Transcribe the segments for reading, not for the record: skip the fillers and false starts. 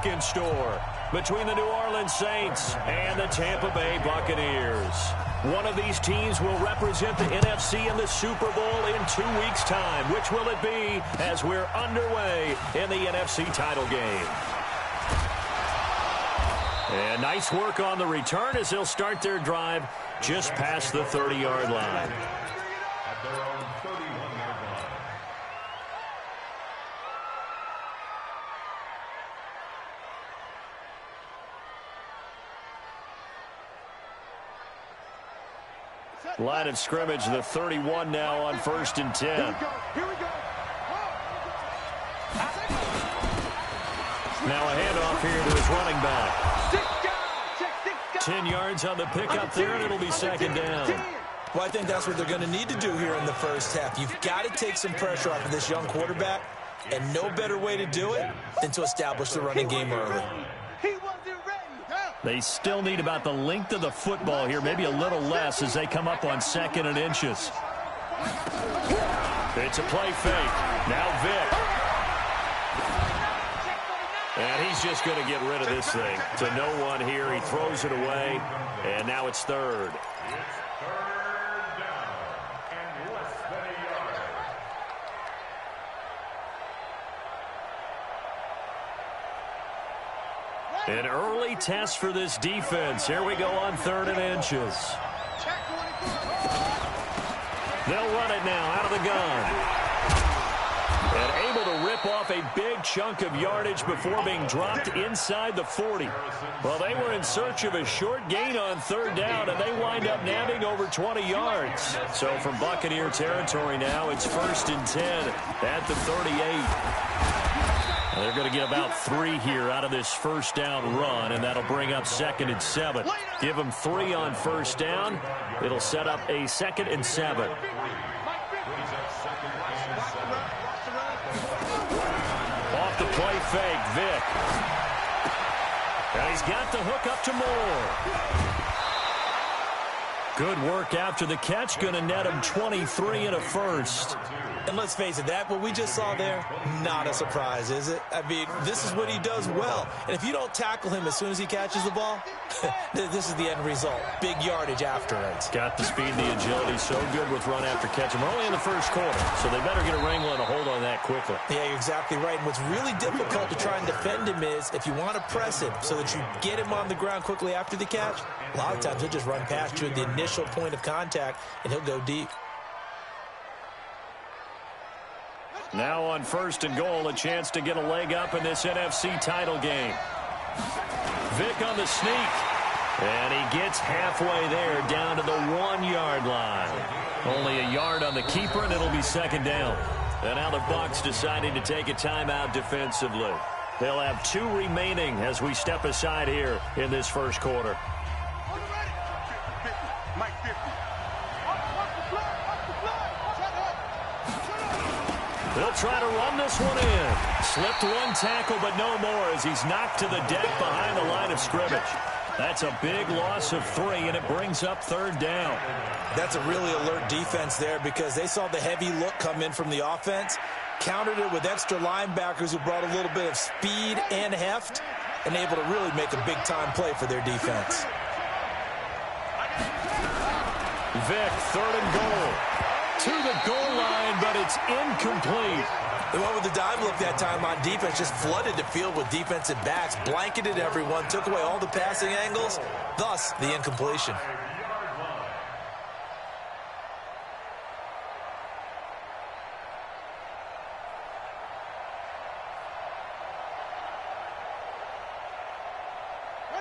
in store between the New Orleans Saints and the Tampa Bay Buccaneers. One of these teams will represent the NFC in the Super Bowl in 2 weeks' time. Which will it be as we're underway in the NFC title game? And nice work on the return as they'll start their drive just past the 30-yard line. Line of scrimmage, the 31 now on 1st and 10. Here we go. Now a handoff here to his running back. 10 yards on the pickup there, and it'll be second down. Well, I think that's what they're going to need to do here in the first half. You've got to take some pressure off of this young quarterback, and no better way to do it than to establish the running game early. They still need about the length of the football here, maybe a little less as they come up on 2nd and inches. It's a play fake. Now Vick. And he's just going to get rid of this thing. To no one here. He throws it away, and now it's 3rd. An early test for this defense. Here we go on 3rd and inches. They'll run it now out of the gun. And able to rip off a big chunk of yardage before being dropped inside the 40. Well, they were in search of a short gain on 3rd down, and they wind up nabbing over 20 yards. So from Buccaneer territory now, it's 1st and 10 at the 38. They're going to get about 3 here out of this first down run, and that'll bring up 2nd and 7. Give them 3 on 1st down. It'll set up a 2nd and 7. Off the play fake, Vick. And he's got the hook up to Moore. Good work after the catch. Going to net him 23 and a first. And let's face it, what we just saw there, not a surprise, is it? I mean, this is what he does well. And if you don't tackle him as soon as he catches the ball, this is the end result. Big yardage afterwards. Got the speed and the agility. So good with run after catch. And we're only in the first quarter, so they better get a wrangle and a hold on that quickly. Yeah, you're exactly right. And what's really difficult to try and defend him is if you want to press him so that you get him on the ground quickly after the catch, a lot of times he'll just run past you at the initial point of contact, and he'll go deep. Now on 1st and goal, a chance to get a leg up in this NFC title game. Vick on the sneak. And he gets halfway there down to the 1-yard line. Only a yard on the keeper, and it'll be 2nd down. And now the Bucs deciding to take a timeout defensively. They'll have 2 remaining as we step aside here in this first quarter. They'll try to run this one in. Slipped 1 tackle, but no more as he's knocked to the deck behind the line of scrimmage. That's a big loss of 3, and it brings up 3rd down. That's a really alert defense there because they saw the heavy look come in from the offense, countered it with extra linebackers who brought a little bit of speed and heft, and able to really make a big-time play for their defense. Vick, 3rd and goal. To the goal line, but it's incomplete. They went with the dime look that time on defense, just flooded the field with defensive backs, blanketed everyone, took away all the passing angles, thus the incompletion.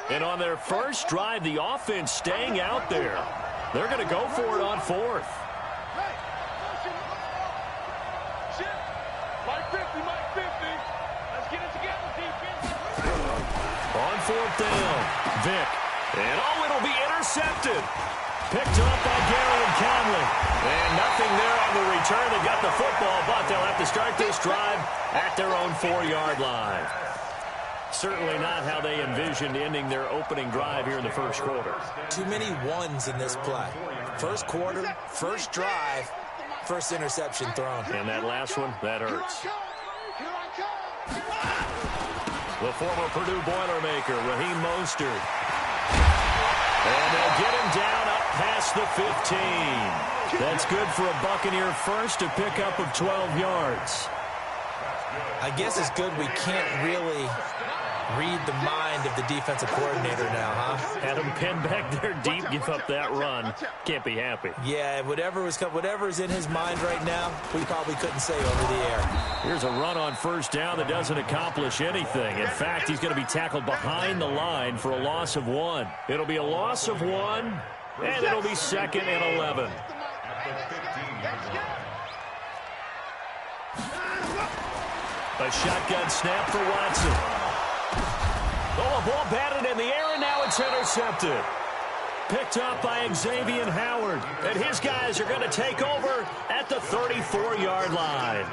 And on their first drive, the offense staying out there. They're going to go for it on 4th. On 4th down, Vick. And it'll be intercepted. Picked up by Gary and Conley. And nothing there on the return. They got the football, but they'll have to start this drive at their own 4-yard line. Certainly not how they envisioned ending their opening drive here in the first quarter. Too many ones in this play. First quarter, first drive, first interception thrown. And that last one, that hurts. The former Purdue Boilermaker, Raheem Mostert. And they'll get him down up past the 15. That's good for a Buccaneer first, a pickup of 12 yards. I guess it's good we can't really read the mind of the defensive coordinator now, huh? Had him pinned back there deep, give up that run. Can't be happy. Yeah, whatever's in his mind right now, we probably couldn't say over the air. Here's a run on first down that doesn't accomplish anything. In fact, he's going to be tackled behind the line for a loss of 1. It'll be a loss of 1, and it'll be 2nd and 11. A shotgun snap for Watson. Oh, a ball batted in the air, and now it's intercepted. Picked up by Xavier Howard. And his guys are going to take over at the 34-yard line.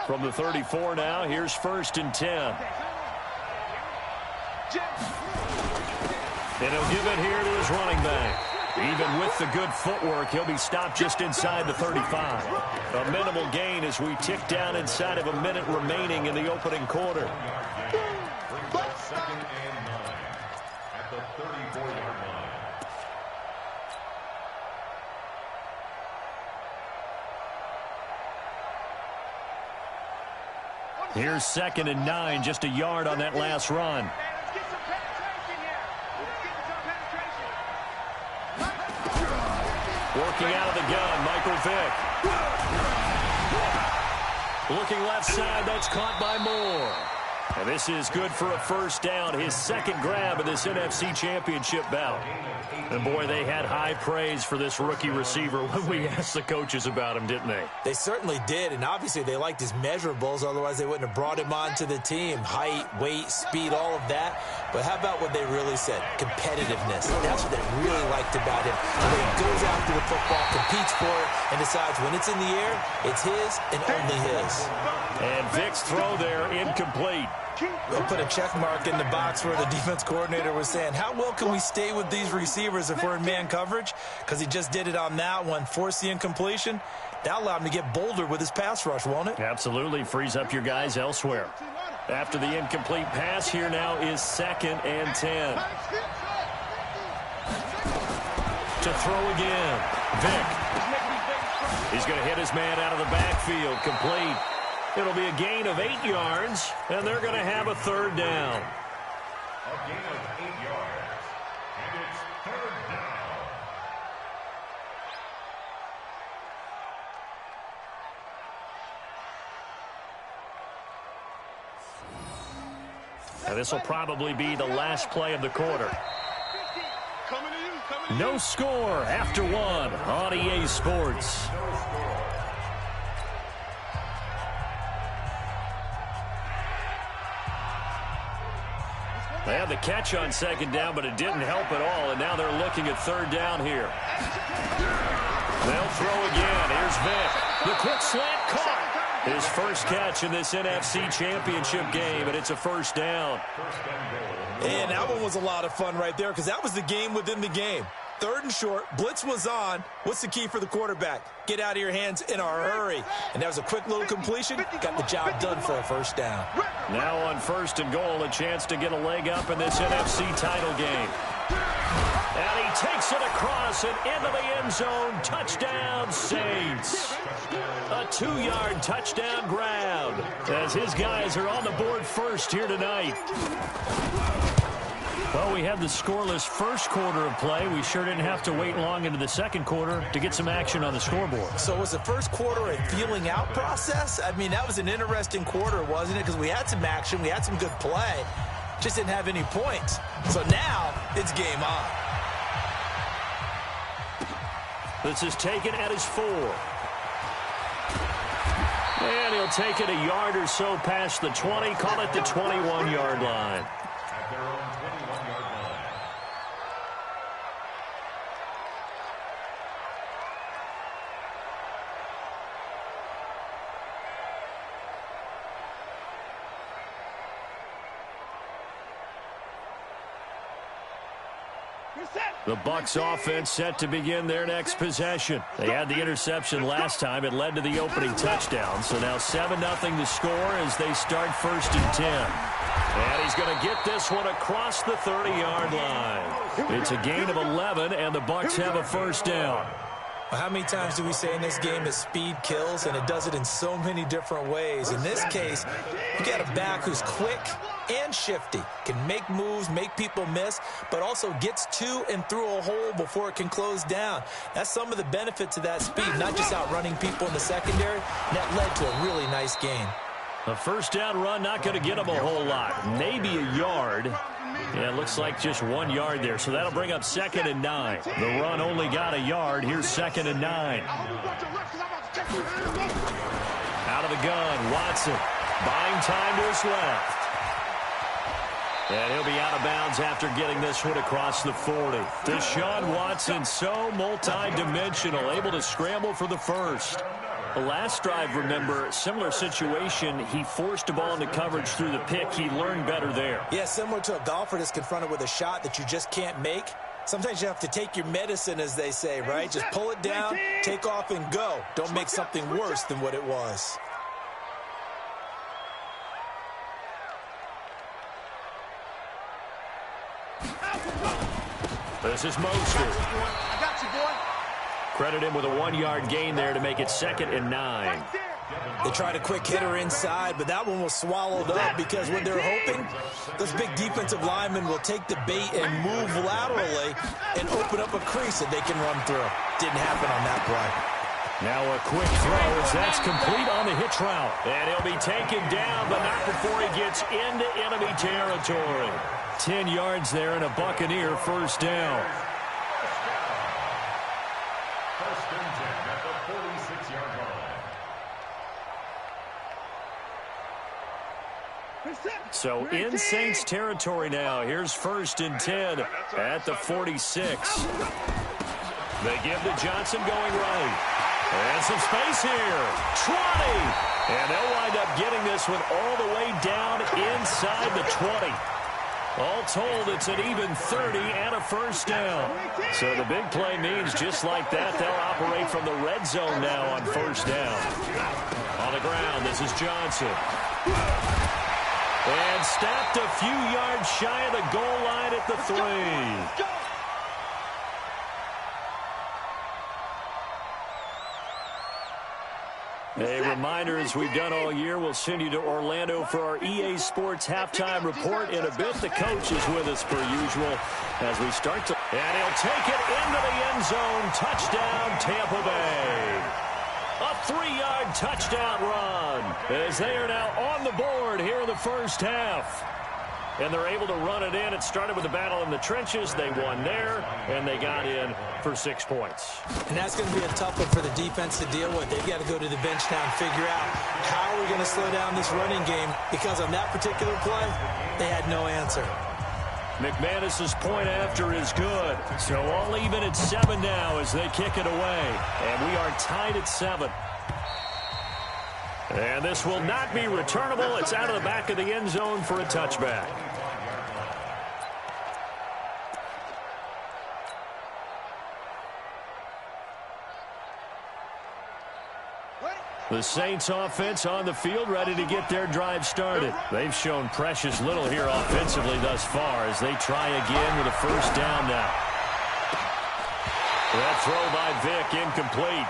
From the 34 now, here's 1st and 10. And he'll give it here to his running back. Even with the good footwork, he'll be stopped just inside the 35. A minimal gain as we tick down inside of a minute remaining in the opening quarter. 2nd and 9 at the 34-yard line. Here's 2nd and 9, just a yard on that last run. Working out of the gun, Michael Vick. Looking left side, that's caught by Moore. And this is good for a first down, his 2nd grab of this NFC Championship bout. And, boy, they had high praise for this rookie receiver when we asked the coaches about him, didn't they? They certainly did, and obviously they liked his measurables, otherwise they wouldn't have brought him onto the team. Height, weight, speed, all of that. But how about what they really said? Competitiveness. That's what they really liked about him. The way he goes after the football, competes for it, and decides when it's in the air, it's his and only his. And Vick's throw there, incomplete. We'll put a check mark in the box where the defense coordinator was saying, how well can we stay with these receivers if we're in man coverage? Because he just did it on that one, forced the incompletion. That allowed him to get bolder with his pass rush, won't it? Absolutely. Frees up your guys elsewhere. After the incomplete pass, here now is 2nd and 10. To throw again. Vick. He's going to hit his man out of the backfield. Complete. It'll be a gain of 8 yards, and they're going to have a 3rd down. A gain of 8 yards, and it's 3rd down. Now, this will probably be the last play of the quarter. No score after 1 on EA Sports. They had the catch on 2nd down, but it didn't help at all, and now they're looking at 3rd down here. They'll throw again. Here's Vick. The quick slant caught. His first catch in this NFC Championship game, and it's a 1st down. And that one was a lot of fun right there because that was the game within the game. 3rd and short, blitz was on. What's the key for the quarterback? Get out of your hands in a hurry. And that was a quick little completion. Got the job done for a 1st down. Now on 1st and goal, a chance to get a leg up in this NFC title game. And he takes it across and into the end zone. Touchdown, Saints. A 2-yard touchdown grab as his guys are on the board first here tonight. Well, we had the scoreless first quarter of play. We sure didn't have to wait long into the 2nd quarter to get some action on the scoreboard. So was the first quarter a feeling out process? I mean, that was an interesting quarter, wasn't it? Because we had some action, we had some good play, just didn't have any points. So now it's game on. This is taken at his 4. And he'll take it a yard or so past the 20, call it the 21-yard line. At their own 21-yard line. The Bucs offense set to begin their next possession. They had the interception last time. It led to the opening touchdown. So now 7-0 the score as they start 1st and 10. And he's going to get this one across the 30-yard line. It's a gain of 11, and the Bucs have a 1st down. Well, how many times do we say in this game that speed kills, and it does it in so many different ways? In this case, you got a back who's quick and shifty, can make moves, make people miss, but also gets to and through a hole before it can close down. That's some of the benefits of that speed, not just outrunning people in the secondary. That led to a really nice gain. A 1st down run, not going to get him a whole lot. Maybe a yard. Yeah, it looks like just 1 yard there, so that'll bring up 2nd and 9. The run only got a yard. Here's 2nd and 9. Out of the gun, Watson. Buying time to his left. And he'll be out of bounds after getting this one across the 40. Deshaun Watson, so multi-dimensional, able to scramble for the 1st. The last drive, remember, similar situation. He forced a ball into coverage through the pick. He learned better there. Yeah, similar to a golfer that's confronted with a shot that you just can't make. Sometimes you have to take your medicine, as they say, right? Just pull it down, take off, and go. Don't make something worse than what it was. This is Mostert. I got you, boy. Credit him with a 1-yard gain there to make it 2nd and 9. They tried a quick hitter inside, but that one was swallowed up because what they're hoping, those big defensive linemen will take the bait and move laterally and open up a crease that they can run through. Didn't happen on that play. Now a quick throw as that's complete on the hitch route. And he'll be taken down, but not before he gets into enemy territory. 10 yards there and a Buccaneer 1st down. So in Saints territory now. Here's 1st and 10 at the 46. They give to Johnson going right. And some space here. 20. And they'll wind up getting this one all the way down inside the 20. All told, it's an even 30 and a 1st down. So the big play means just like that, they'll operate from the red zone now on 1st down. On the ground, this is Johnson. And stopped a few yards shy of the goal line at the 3. A reminder, as we've done all year, we'll send you to Orlando for our EA Sports halftime report in a bit. The coach is with us per usual as we start to... And he'll take it into the end zone. Touchdown, Tampa Bay. A 3-yard touchdown run as they are now on the board here in the 1st half. And they're able to run it in. It started with a battle in the trenches. They won there, and they got in for 6 points. And that's going to be a tough one for the defense to deal with. They've got to go to the bench now and figure out how are we going to slow down this running game, because on that particular play, they had no answer. McManus's point after is good. So all even at 7 now as they kick it away. And we are tied at 7. And this will not be returnable. It's out of the back of the end zone for a touchback. The Saints offense on the field, ready to get their drive started. They've shown precious little here offensively thus far as they try again with a 1st down now. That throw by Vick incomplete.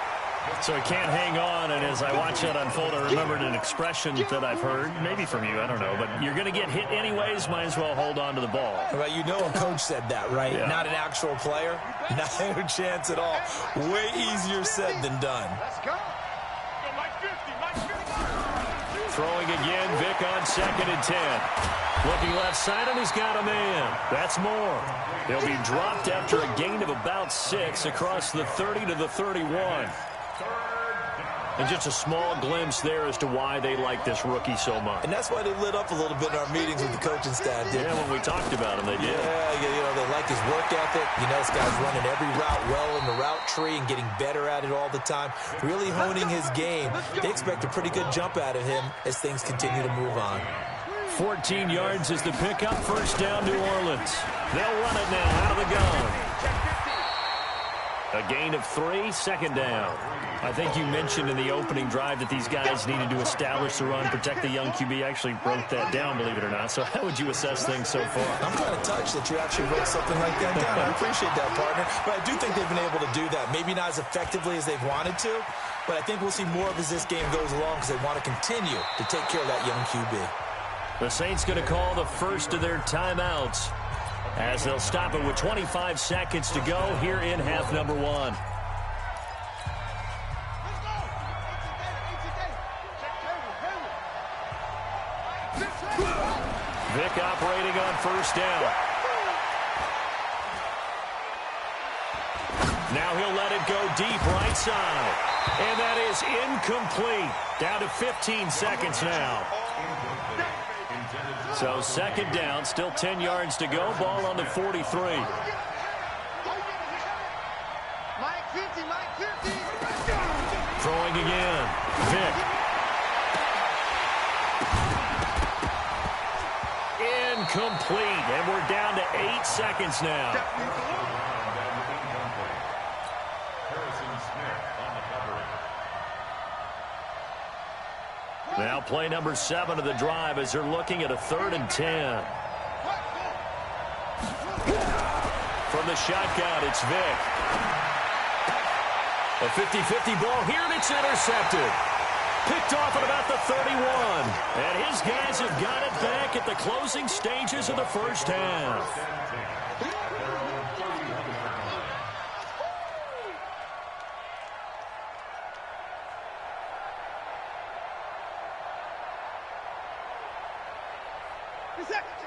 So he can't hang on, and as I watch that unfold, I remembered an expression that I've heard, maybe from you, I don't know, but you're going to get hit anyways, might as well hold on to the ball. Well, you know a coach said that, right? Yeah. Not an actual player. Not a chance at all. Way easier said than done. Let's go. Throwing again, Vick on 2nd and 10. Looking left side, and he's got a man. That's more. He'll be dropped after a gain of about 6 across the 30 to the 31. And just a small glimpse there as to why they like this rookie so much. And that's why they lit up a little bit in our meetings with the coaching staff, didn't when we talked about him, they did. Yeah, you know, they like his work ethic. You know, this guy's running every route well in the route tree and getting better at it all the time. Really honing his game. They expect a pretty good jump out of him as things continue to move on. 14 yards is the pickup. 1st down, New Orleans. They'll run it now out of the gun. A gain of 3, second down. I think you mentioned in the opening drive that these guys needed to establish the run, protect the young QB. I actually wrote that down, believe it or not. So how would you assess things so far? I'm kind of touched that you actually wrote something like that down. I appreciate that, partner. But I do think they've been able to do that. Maybe not as effectively as they've wanted to, but I think we'll see more of as this game goes along because they want to continue to take care of that young QB. The Saints going to call the first of their timeouts as they'll stop it with 25 seconds to go here in half number 1. Vick operating on first down. Now he'll let it go deep right side. And that is incomplete. Down to 15 seconds now. So second down, still 10 yards to go. Ball on the 43. Throwing again. Vick. Incomplete. And we're down to 8 seconds now. Now play number 7 of the drive as they're looking at a 3rd and 10. From the shotgun, it's Vick. A 50-50 ball here, and it's intercepted. Picked off at about the 31. And his guys have got it back at the closing stages of the first half.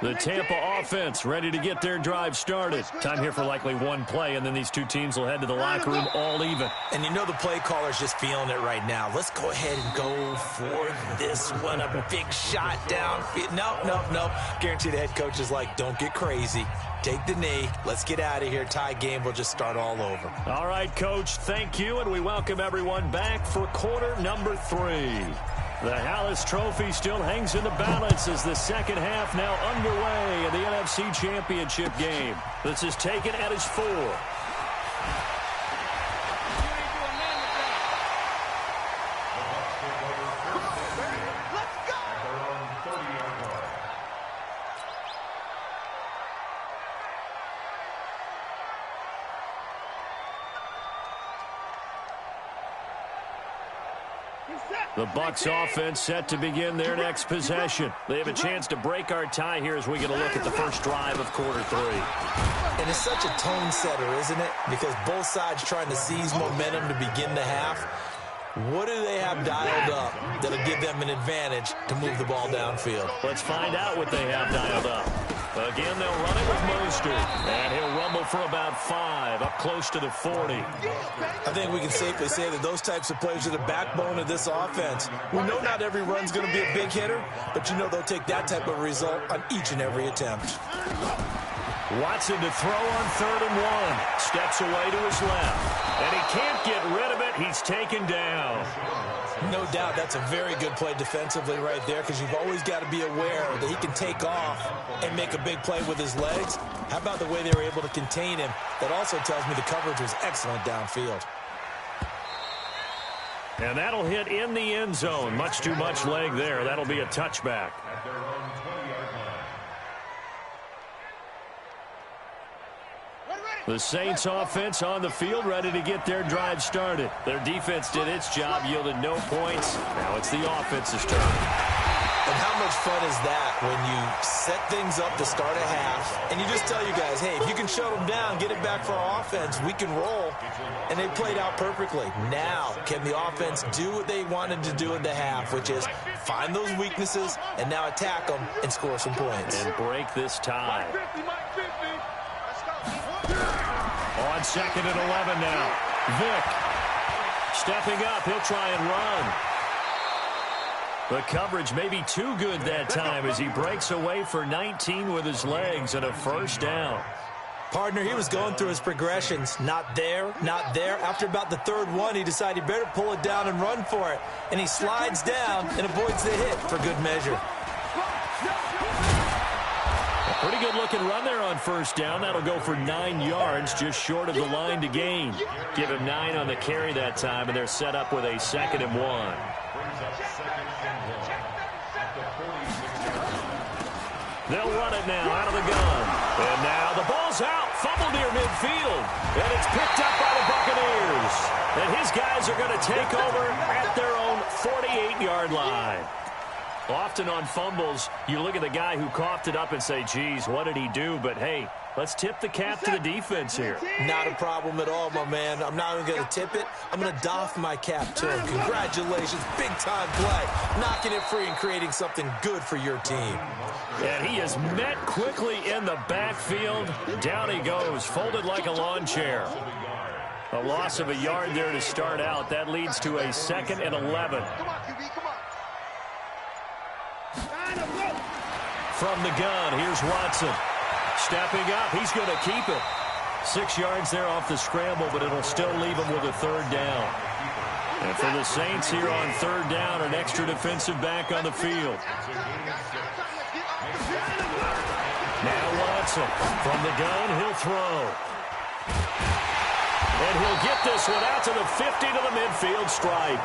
The Tampa offense ready to get their drive started. Time here for likely one play, and then these two teams will head to the locker room all even. And you know the play caller's just feeling it right now. Let's go ahead and go for this one. A big shot down. Nope. Guarantee the head coach is like, don't get crazy. Take the knee. Let's get out of here. Tie game. We'll just start all over. All right, Coach. Thank you, and we welcome everyone back for quarter number 3. The Hallis Trophy still hangs in the balance as the second half now underway in the NFC Championship game. This is taken at his 4. The Bucs offense set to begin their next possession. They have a chance to break our tie here as we get a look at the first drive of quarter 3. And it's such a tone setter, isn't it? Because both sides trying to seize momentum to begin the half. What do they have dialed up that'll give them an advantage to move the ball downfield? Let's find out what they have dialed up. Again, they'll run it with Mostert. And he'll rumble for about 5, up close to the 40. I think we can safely say that those types of plays are the backbone of this offense. We know not every run's going to be a big hitter, but you know they'll take that type of result on each and every attempt. Watson to throw on 3rd and 1. Steps away to his left. And he can't get rid of it. He's taken down. No doubt that's a very good play defensively right there because you've always got to be aware that he can take off and make a big play with his legs. How about the way they were able to contain him? That also tells me the coverage was excellent downfield. And that'll hit in the end zone. Much too much leg there. That'll be a touchback. The Saints offense on the field ready to get their drive started. Their defense did its job, yielded no points. Now it's the offense's turn. And how much fun is that when you set things up to start a half and you just tell you guys, hey, if you can shut them down, get it back for our offense, we can roll. And they played out perfectly. Now, can the offense do what they wanted to do in the half, which is find those weaknesses and now attack them and score some points. And break this tie. On 2nd and 11 now. Vick stepping up. He'll try and run. The coverage may be too good that time as he breaks away for 19 with his legs and a first down. Partner, he was going through his progressions. Not there, not there. After about the 3rd one, he decided he better pull it down and run for it. And he slides down and avoids the hit for good measure. Pretty good looking run there on first down. That'll go for 9 yards, just short of the line to gain. Give him 9 on the carry that time, and they're set up with a 2nd and 1. They'll run it now out of the gun. And now the ball's out. Fumble near midfield. And it's picked up by the Buccaneers. And his guys are going to take over at their own 48-yard line. Often on fumbles, you look at the guy who coughed it up and say, geez, what did he do? But, hey, let's tip the cap to the defense here. Not a problem at all, my man. I'm not even going to tip it. I'm going to doff my cap to him. Congratulations. Big-time play. Knocking it free and creating something good for your team. And he is met quickly in the backfield. Down he goes, folded like a lawn chair. A loss of a yard there to start out. That leads to a 2nd and 11. From the gun, here's Watson. Stepping up, he's going to keep it. 6 yards there off the scramble, but it'll still leave him with a 3rd down. And for the Saints here on 3rd down, an extra defensive back on the field. Now Watson. From the gun, he'll throw. And he'll get this one out to the 50 to the midfield stripe.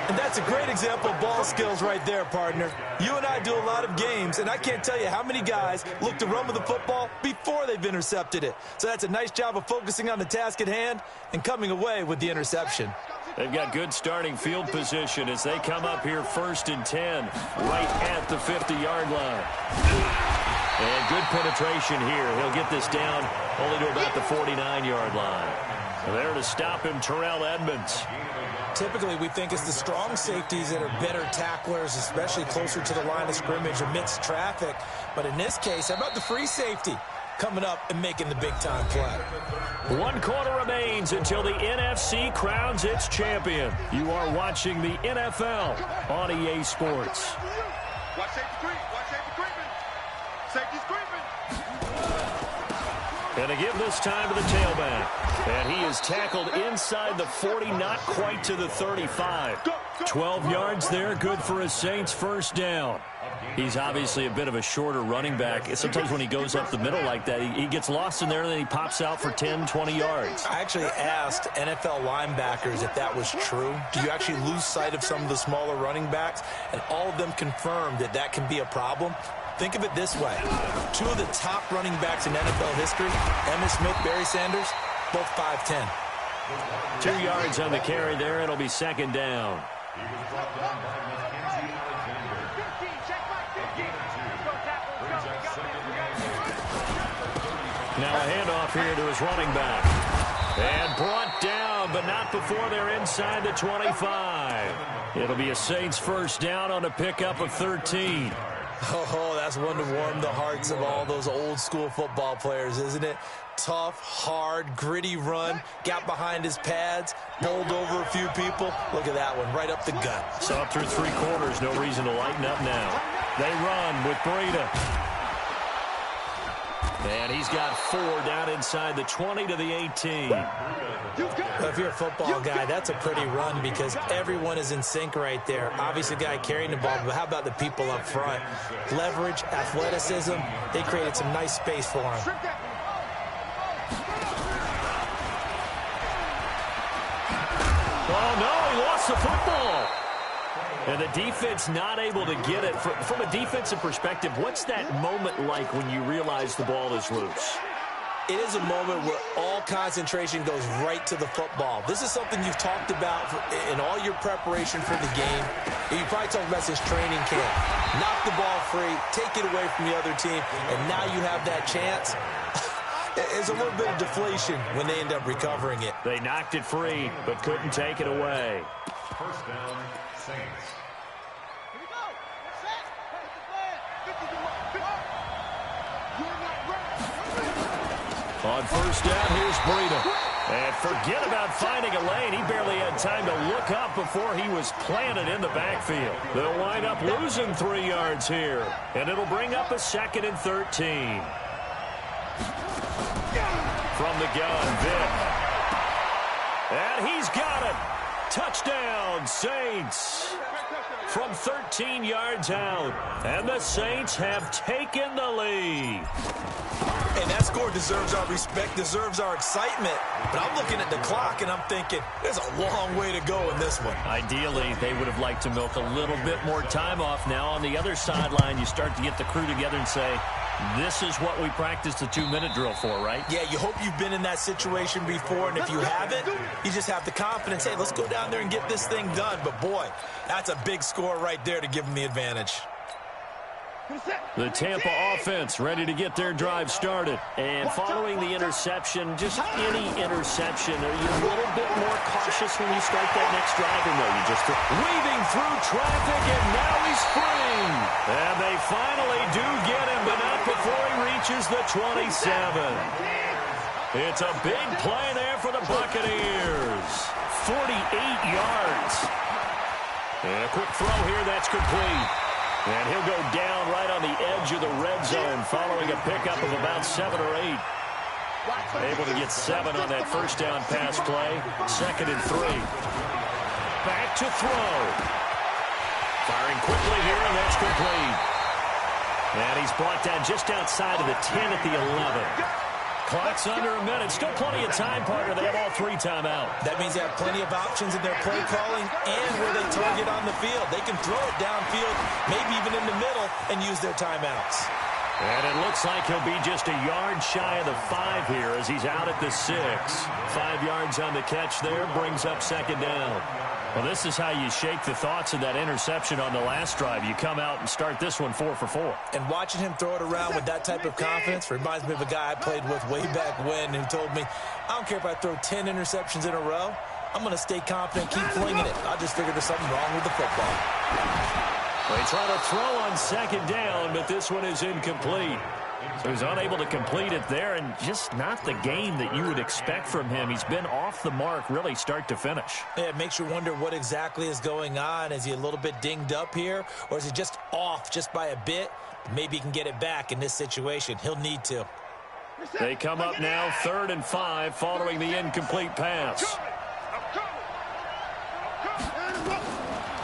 And that's a great example of ball skills right there, partner. You and I do a lot of games, and I can't tell you how many guys look to run with the football before they've intercepted it. So that's a nice job of focusing on the task at hand and coming away with the interception. They've got good starting field position as they come up here 1st and 10, right at the 50-yard line. And good penetration here. He'll get this down only to about the 49-yard line. And there to stop him, Terrell Edmonds. Typically, we think it's the strong safeties that are better tacklers, especially closer to the line of scrimmage amidst traffic. But in this case, how about the free safety coming up and making the big-time play? 1 quarter remains until the NFC crowns its champion. You are watching the NFL on EA Sports. Watch safety creep. Watch safety creeping. Safety's creeping. And to give this time to the tailback. And he is tackled inside the 40, not quite to the 35. 12 yards there, good for a Saints 1st down. He's obviously a bit of a shorter running back. Sometimes when he goes up the middle like that, he gets lost in there and then he pops out for 10, 20 yards. I actually asked NFL linebackers if that was true. Do you actually lose sight of some of the smaller running backs? And all of them confirmed that that can be a problem. Think of it this way. 2 of the top running backs in NFL history, Emmitt Smith, Barry Sanders, both 5'10". 2 yards on the carry there. It'll be 2nd down. Now a handoff here to his running back. And brought down, but not before they're inside the 25. It'll be a Saints 1st down on a pickup of 13. Oh, that's one to warm the hearts of all those old-school football players, isn't it? Tough, hard, gritty run, got behind his pads, bowled over a few people. Look at that one, right up the gut. So up through 3 quarters, no reason to lighten up now. They run with Breida. And he's got 4 down inside the 20 to the 18. Well, if you're a football guy, that's a pretty run because everyone is in sync right there. Obviously, the guy carrying the ball, but how about the people up front? Leverage, athleticism, they created some nice space for him. Oh, no, he lost the football. And the defense not able to get it. From a defensive perspective, what's that moment like when you realize the ball is loose? It is a moment where all concentration goes right to the football. This is something you've talked about in all your preparation for the game. You probably talked about since training camp. Knock the ball free, take it away from the other team, and now you have that chance. There's a little bit of deflation when they end up recovering it. They knocked it free, but couldn't take it away. 1st down, Saints. On 1st down, here's Breida. And forget about finding a lane. He barely had time to look up before he was planted in the backfield. They'll wind up losing 3 yards here. And it'll bring up a 2nd and 13. From the gun, Vick. And he's got it. Touchdown, Saints. from 13 yards out. And the Saints have taken the lead. And that score deserves our respect, deserves our excitement. But I'm looking at the clock, and I'm thinking, there's a long way to go in this one. Ideally, they would have liked to milk a little bit more time off. Now on the other sideline, you start to get the crew together and say, this is what we practiced the 2-minute drill for, right? Yeah, you hope you've been in that situation before, and if you haven't, you just have the confidence, hey, let's go down there and get this thing done. But, boy, that's a big score right there to give them the advantage. The Tampa offense ready to get their drive started. And following the interception, just any interception, are you a little bit more cautious when you start that next drive? Or no, you just weaving through traffic, and now he's free. And they finally do get him, but not before he reaches the 27. It's a big play there for the Buccaneers. 48 yards. And a quick throw here, that's complete. And he'll go down right on the edge of the red zone following a pickup of about 7 or 8. Able to get 7 on that first down pass play. 2nd and 3. Back to throw. Firing quickly here, and that's complete. And he's brought down just outside of the 10 at the 11. Clock's under a minute. Still plenty of time, partner. They have all 3 timeouts. That means they have plenty of options in their play calling and where they target on the field. They can throw it downfield, maybe even in the middle, and use their timeouts. And it looks like he'll be just a yard shy of the 5 here as he's out at the 6. 5 yards on the catch there, brings up 2nd down. Well, this is how you shake the thoughts of that interception on the last drive. You come out and start this one 4 for 4. And watching him throw it around with that type of confidence reminds me of a guy I played with way back when who told me, I don't care if I throw 10 interceptions in a row. I'm going to stay confident, keep flinging it. I just figured there's something wrong with the football. They try to throw on 2nd down, but this one is incomplete. So he's unable to complete it there, and just not the game that you would expect from him. He's been off the mark really start to finish. Yeah, it makes you wonder what exactly is going on. Is he a little bit dinged up here, or is he just off just by a bit? Maybe he can get it back in this situation. He'll need to. They come up now 3rd and 5 following the incomplete pass.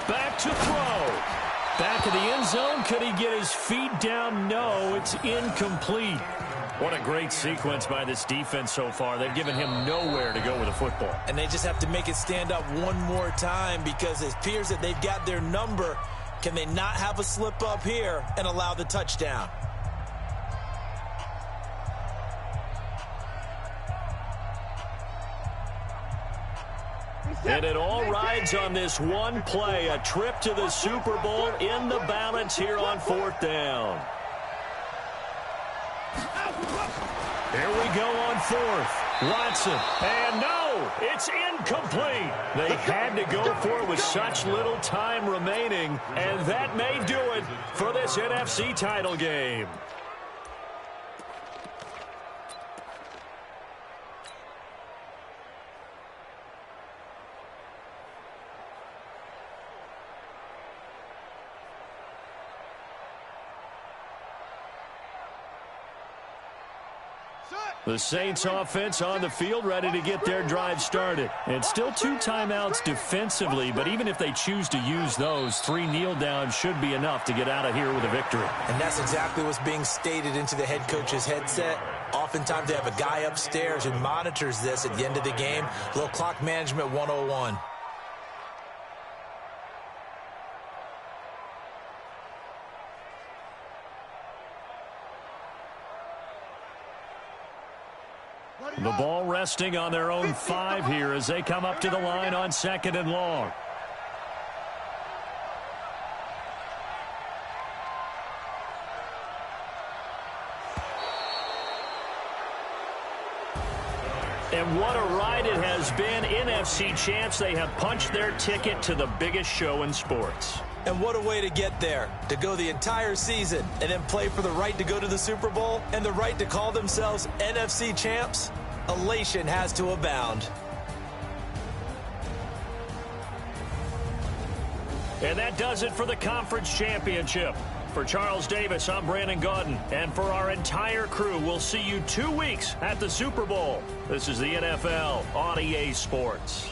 Back to throw. Back of the end zone. Could he get his feet down? No, it's incomplete. What a great sequence by this defense so far. They've given him nowhere to go with the football. And they just have to make it stand up one more time because it appears that they've got their number. Can they not have a slip up here and allow the touchdown? And it all rides on this one play, a trip to the Super Bowl in the balance here on 4th down. Here we go on 4th. Watson, and no, it's incomplete. They had to go for it with such little time remaining, and that may do it for this NFC title game. The Saints offense on the field ready to get their drive started. And still 2 timeouts defensively, but even if they choose to use those, 3 kneel downs should be enough to get out of here with a victory. And that's exactly what's being stated into the head coach's headset. Oftentimes they have a guy upstairs who monitors this at the end of the game. A little clock management 101. The ball resting on their own 5 here as they come up to the line on 2nd and long. And what a ride it has been. NFC champs, they have punched their ticket to the biggest show in sports. And what a way to get there, to go the entire season and then play for the right to go to the Super Bowl and the right to call themselves NFC champs. Elation has to abound. And that does it for the conference championship. For Charles Davis, I'm Brandon Gaudin. And for our entire crew, we'll see you 2 weeks at the Super Bowl. This is the NFL on EA Sports.